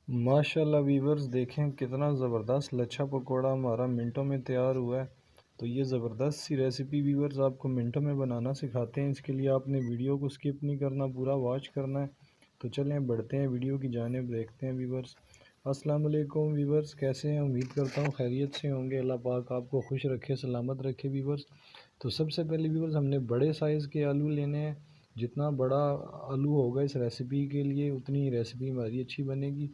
माशाल्लाह वीवर्स देखें कितना ज़बरदस्त लच्छा पकोड़ा हमारा मिनटों में तैयार हुआ है। तो ये ज़बरदस्त सी रेसिपी वीवर्स आपको मिनटों में बनाना सिखाते हैं। इसके लिए आपने वीडियो को स्किप नहीं करना, पूरा वॉच करना है। तो चलें बढ़ते हैं वीडियो की जानिब, देखते हैं वीवर्स। अस्सलाम वालेकुम वीवर्स, कैसे हैं? उम्मीद करता हूँ खैरियत से होंगे। अल्लाह पाक आपको खुश रखे, सलामत रखे वीवर्स। तो सबसे पहले वीवर्स हमने बड़े साइज़ के आलू लेने हैं। जितना बड़ा आलू होगा इस रेसिपी के लिए उतनी रेसिपी हमारी अच्छी बनेगी।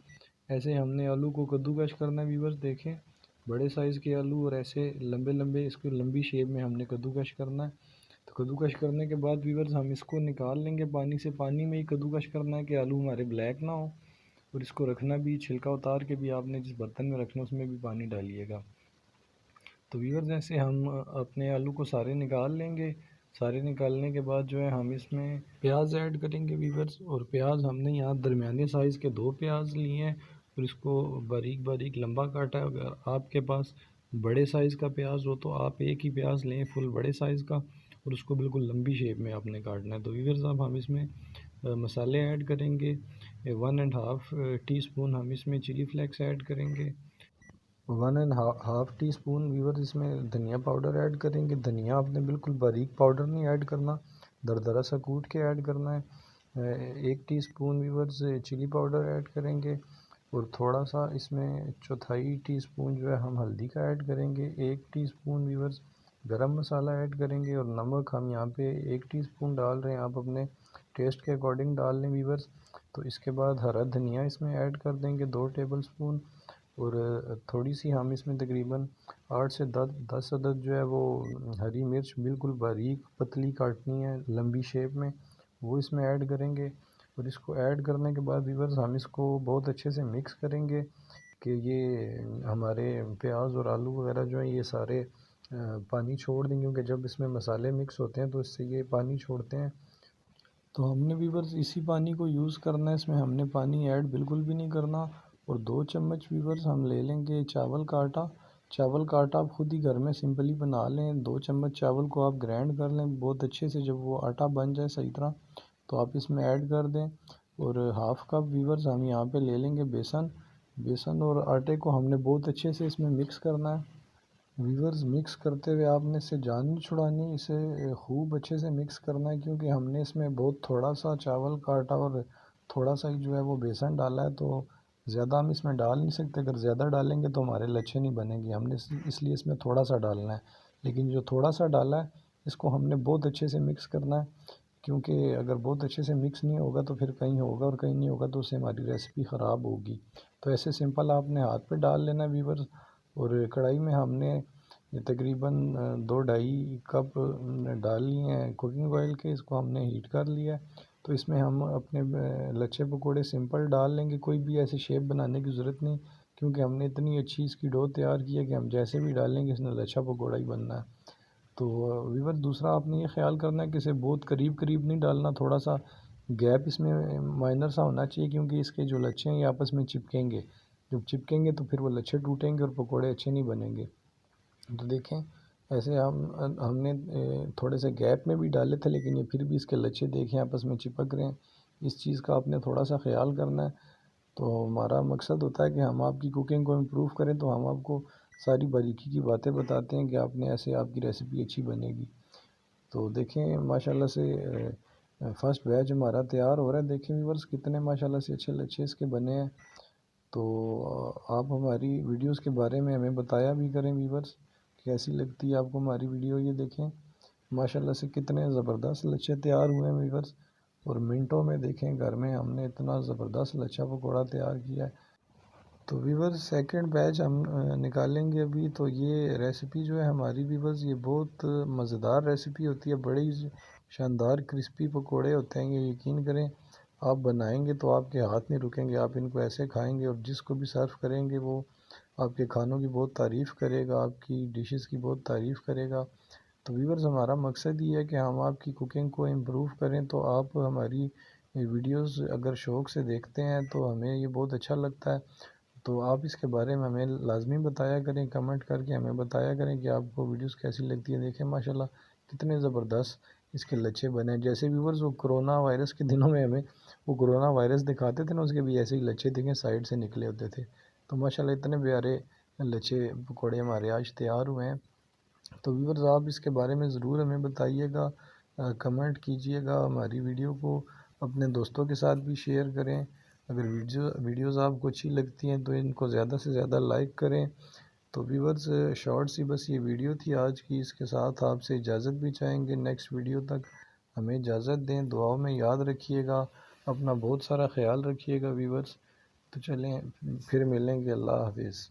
ऐसे हमने आलू को कद्दूकश करना है वीवर्स, देखें बड़े साइज़ के आलू और ऐसे लंबे लंबे इसको लंबी शेप में हमने कद्दूकश करना है। तो कद्दूकश करने के बाद वीवर्स हम इसको निकाल लेंगे पानी से। पानी में ही कद्दूकश करना है कि आलू हमारे ब्लैक ना हो। और इसको रखना भी, छिलका उतार के भी आपने जिस बर्तन में रखना उसमें भी पानी डालिएगा। तो वीवर्स ऐसे हम अपने आलू को सारे निकाल लेंगे। सारे निकालने के बाद जो है हम इसमें प्याज ऐड करेंगे वीवर्स। और प्याज हमने यहाँ दरमियाने साइज़ के 2 प्याज लिए हैं और इसको बारीक बारीक लंबा काटा है। अगर आपके पास बड़े साइज़ का प्याज हो तो आप एक ही प्याज लें फुल बड़े साइज़ का, और उसको बिल्कुल लंबी शेप में आपने काटना है। तो वीवर्स अब हम इसमें मसाले ऐड करेंगे। 1.5 टी स्पून हम इसमें चिली फ्लेक्स ऐड करेंगे। 1.5 टी स्पून वीवर्स इसमें धनिया पाउडर ऐड करेंगे। धनिया आपने बिल्कुल बारीक पाउडर नहीं ऐड करना, दरदरा सा कूट के ऐड करना है। 1 teaspoon viewers chilli powder add करेंगे। और थोड़ा सा इसमें चौथाई टीस्पून जो है हम हल्दी का ऐड करेंगे। 1 टीस्पून वीवर्स गरम मसाला ऐड करेंगे। और नमक हम यहाँ पे 1 टीस्पून डाल रहे हैं, आप अपने टेस्ट के अकॉर्डिंग डाल लें वीवर्स। तो इसके बाद हरा धनिया इसमें ऐड कर देंगे 2 टेबल स्पून। और थोड़ी सी हम इसमें तकरीबन 8 से 10 अदद जो है वो हरी मिर्च बिल्कुल बारीक पतली काटनी है लंबी शेप में, वो इसमें ऐड करेंगे। और इसको ऐड करने के बाद वीवर्स हम इसको बहुत अच्छे से मिक्स करेंगे कि ये हमारे प्याज और आलू वगैरह जो है ये सारे पानी छोड़ देंगे, क्योंकि जब इसमें मसाले मिक्स होते हैं तो इससे ये पानी छोड़ते हैं। तो हमने वीवर्स इसी पानी को यूज़ करना है, इसमें हमने पानी ऐड बिल्कुल भी नहीं करना। और 2 चम्मच वीवर्स हम ले लेंगे चावल का आटा। चावल का आटा आप खुद ही घर में सिंपली बना लें। 2 चम्मच चावल को आप ग्राइंड कर लें बहुत अच्छे से। जब वो आटा बन जाए सही तरह तो आप इसमें ऐड कर दें। और हाफ़ कप वीवर्स हम यहाँ पे ले लेंगे बेसन। बेसन और आटे को हमने बहुत अच्छे से इसमें मिक्स करना है वीवर्स। मिक्स करते हुए आपने इससे जान नहीं छुड़ानी, इसे खूब अच्छे से मिक्स करना है, क्योंकि हमने इसमें बहुत थोड़ा सा चावल का आटा और थोड़ा सा ही जो है वो बेसन डाला है। तो ज़्यादा हम इसमें डाल नहीं सकते, अगर ज़्यादा डालेंगे तो हमारे लच्छे नहीं बनेंगे। हमने इसलिए इसमें थोड़ा सा डालना है। लेकिन जो थोड़ा सा डाला है इसको हमने बहुत अच्छे से मिक्स करना है, क्योंकि अगर बहुत अच्छे से मिक्स नहीं होगा तो फिर कहीं होगा और कहीं नहीं होगा तो उससे हमारी रेसिपी ख़राब होगी। तो ऐसे सिंपल आपने हाथ पे डाल लेना वीवर्स। और कढ़ाई में हमने ये तकरीबन 2-2.5 कप डाल लिए हैं कुकिंग ऑयल के, इसको हमने हीट कर लिया है। तो इसमें हम अपने लच्छे पकोड़े सिंपल डाल लेंगे, कोई भी ऐसी शेप बनाने की ज़रूरत नहीं, क्योंकि हमने इतनी अच्छी इसकी डो तैयार की है कि हम जैसे भी डालेंगे इसमें लच्छा पकोड़ा ही बनना है। तो वीवर दूसरा आपने ये ख्याल करना है कि इसे बहुत करीब करीब नहीं डालना, थोड़ा सा गैप इसमें माइनर सा होना चाहिए, क्योंकि इसके जो लच्छे हैं ये आपस में चिपकेंगे। जब चिपकेंगे तो फिर वो लच्छे टूटेंगे और पकोड़े अच्छे नहीं बनेंगे। तो देखें ऐसे हमने थोड़े से गैप में भी डाले थे, लेकिन ये फिर भी इसके लच्छे देखें आपस में चिपक रहे हैं। इस चीज़ का आपने थोड़ा सा ख्याल करना है। तो हमारा मकसद होता है कि हम आपकी कुकिंग को इम्प्रूव करें, तो हम आपको सारी बारीकी की बातें बताते हैं कि आपने ऐसे आपकी रेसिपी अच्छी बनेगी। तो देखें माशाल्लाह से फ़र्स्ट बैच हमारा तैयार हो रहा है। देखें व्यूवर्स कितने माशाल्लाह से अच्छे लच्छे इसके बने हैं। तो आप हमारी वीडियोस के बारे में हमें बताया भी करें व्यूवर्स, कैसी लगती है आपको हमारी वीडियो। ये देखें माशाल्लाह से कितने ज़बरदस्त लच्छे तैयार हुए हैं व्यूवर्स। और मिनटों में देखें घर में हमने इतना ज़बरदस्त लच्छा पकौड़ा तैयार किया है। तो व्यूवर्स सेकंड बैच हम निकालेंगे अभी। तो ये रेसिपी जो है हमारी व्यूवर्स ये बहुत मज़ेदार रेसिपी होती है, बड़ी शानदार क्रिस्पी पकोड़े होते हैं। ये यकीन करें आप बनाएंगे तो आपके हाथ नहीं रुकेंगे, आप इनको ऐसे खाएंगे और जिसको भी सर्व करेंगे वो आपके खानों की बहुत तारीफ़ करेगा, आपकी डिशेस की बहुत तारीफ़ करेगा। तो व्यूवर्स हमारा मकसद ये है कि हम आपकी कुकिंग को इम्प्रूव करें। तो आप हमारी वीडियोस अगर शौक़ से देखते हैं तो हमें ये बहुत अच्छा लगता है। तो आप इसके बारे में हमें लाज़मी बताया करें, कमेंट करके हमें बताया करें कि आपको वीडियोस कैसी लगती है। देखें माशाल्लाह कितने ज़बरदस्त इसके लच्छे बने हैं। जैसे व्यूवर्स वो कोरोना वायरस के दिनों में हमें वो कोरोना वायरस दिखाते थे ना, उसके भी ऐसे ही लच्छे देखें साइड से निकले होते थे। तो माशाल्लाह इतने प्यारे लच्छे पकौड़े हमारे आज तैयार हुए हैं। तो व्यूअर्स आप इसके बारे में ज़रूर हमें बताइएगा, कमेंट कीजिएगा, हमारी वीडियो को अपने दोस्तों के साथ भी शेयर करें। अगर वीडियोज़ आपको अच्छी लगती हैं तो इनको ज़्यादा से ज़्यादा लाइक करें। तो व्यूअर्स शॉर्ट सी बस ये वीडियो थी आज की, इसके साथ आपसे इजाज़त भी चाहेंगे। नेक्स्ट वीडियो तक हमें इजाज़त दें, दुआओं में याद रखिएगा, अपना बहुत सारा ख्याल रखिएगा व्यूअर्स। तो चलें फिर मिलेंगे, अल्लाह हाफिज़।